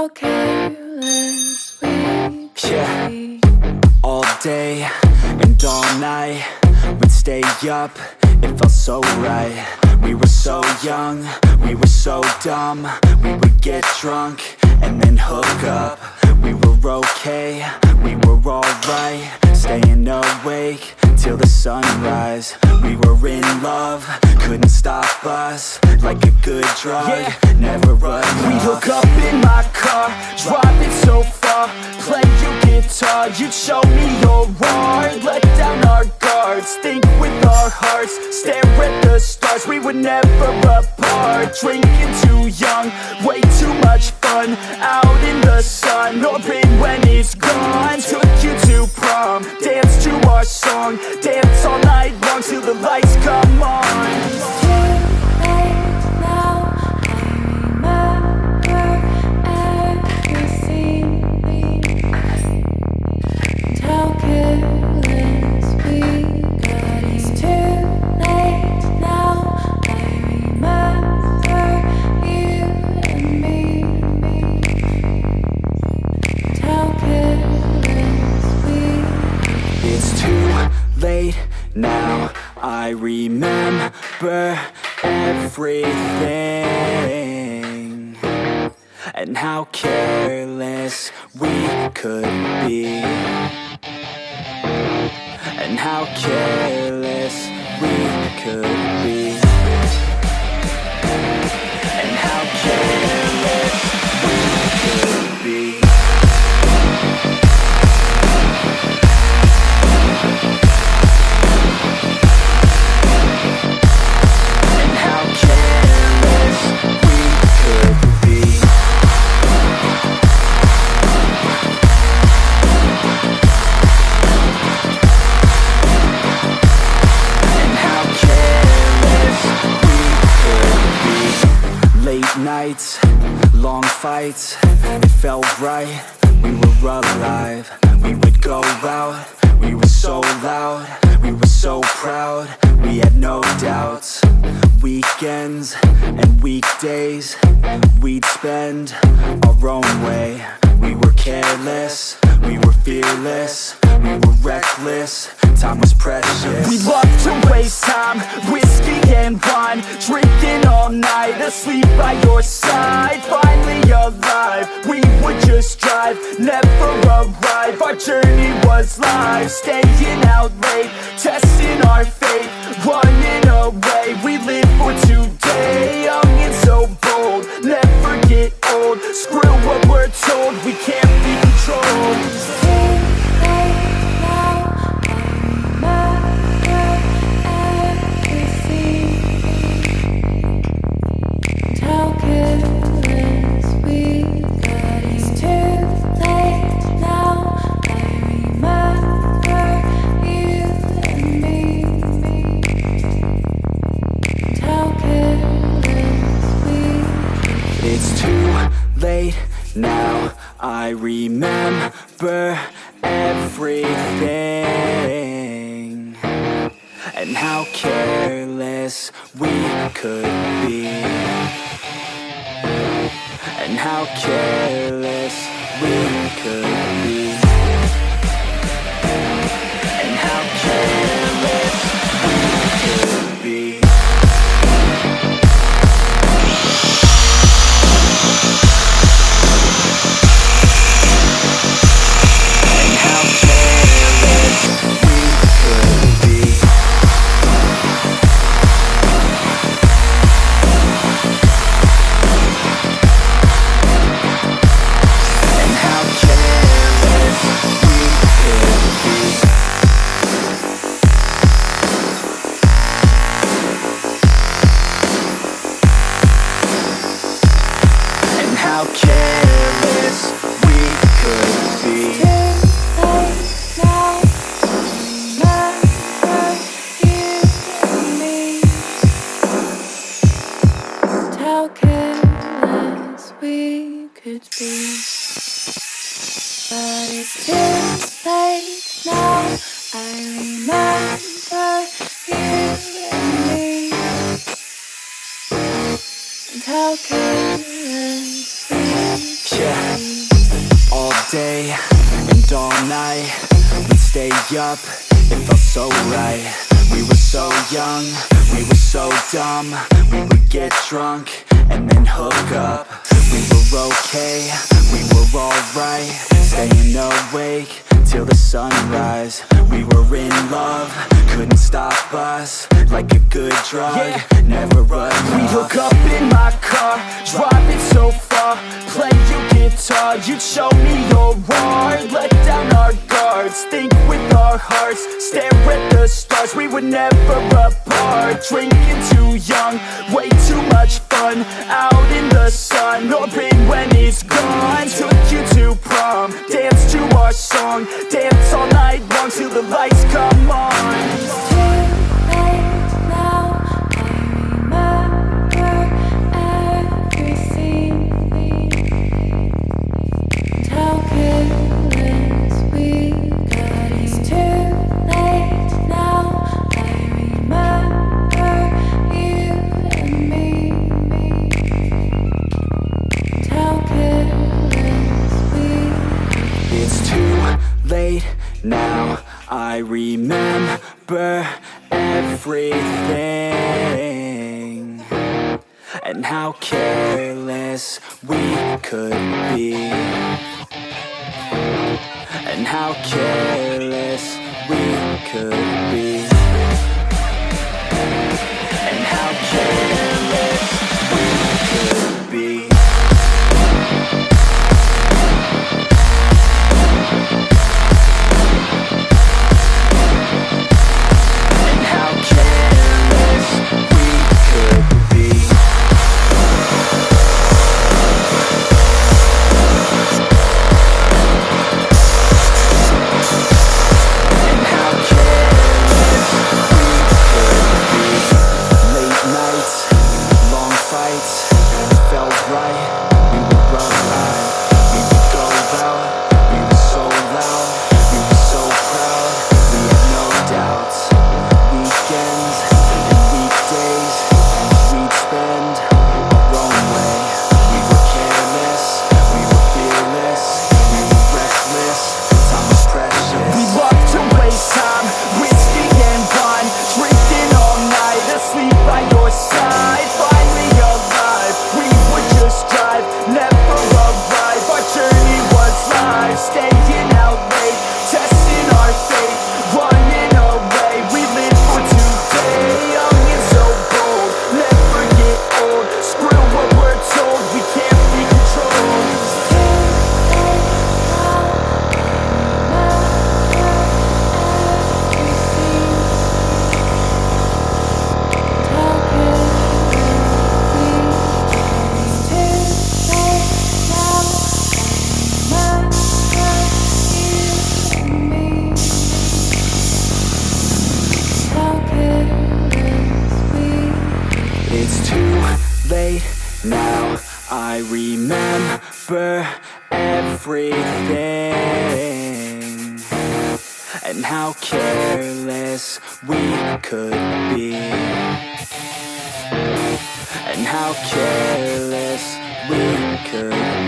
how careless we could be. All day and all night, we'd stay up, it felt so right. We were so young, we were so dumb. We would get drunk and then hook up. We were okay, we were alright, staying awake till the sunrise. We were in love, couldn't stop us, like a good drug, never enough. We'd hook up in my car, driving so far, play your guitar, you'd show me your art, let down our guards, think with our hearts, stare at the stars. We were never apart, drinking too young, way too much fun, out in the sun, hoping when it's gone. Took you to prom, dance to our song, dance all night long till the lights come on. It's too late now, I remember everything we and how careless we got. It's too late now, I remember you and me and how careless we. It's too late now, I remember everything and how careless we could be, and how careless we could be, and how careless we could be. Nights, long fights, it felt right, we were alive. We would go out, we were so loud, we were so proud, we had no doubts. Weekends and weekdays, we'd spend our own way. We were careless, we were fearless, we were reckless, time was precious. We loved to waste time, whiskey and wine, drinking all night, asleep by your side. Finally alive, we would just drive, never arrive. Our journey was live, staying out late, testing our fate, running away. We live for today, young and so bold, never get old. Screw what we're told, we can't be controlled. It's too late now, I remember everything and how careless we got. It's too late now, I remember you and me and how careless we. It's too late now, I remember everything and how careless we could be, and how careless we could be, and how careless we could be. How careless we could be. How careless we could be. But it's too late now, I remember you and me and how careless we could be. day and all night, we'd stay up, it felt so right. We were so young, we were so dumb. We would get drunk and then hook up. We were okay, we were alright, staying awake till the sunrise. We were in love, couldn't stop us, like a good drug, never enough. We hook up in my car, driving so far, play you guitar, you'd show me your art, let down our guards, think with our hearts, stare at the stars. We were never apart, drinking too young, way too much fun, out in the sun, or rain when it's gone. Took you to prom, dance to our song, dance all night long till the lights come on. Late now, I remember everything, and how careless we could be, and how careless we could be, and how careless we could be. Now I remember everything, and how careless we could be, and how careless we could be.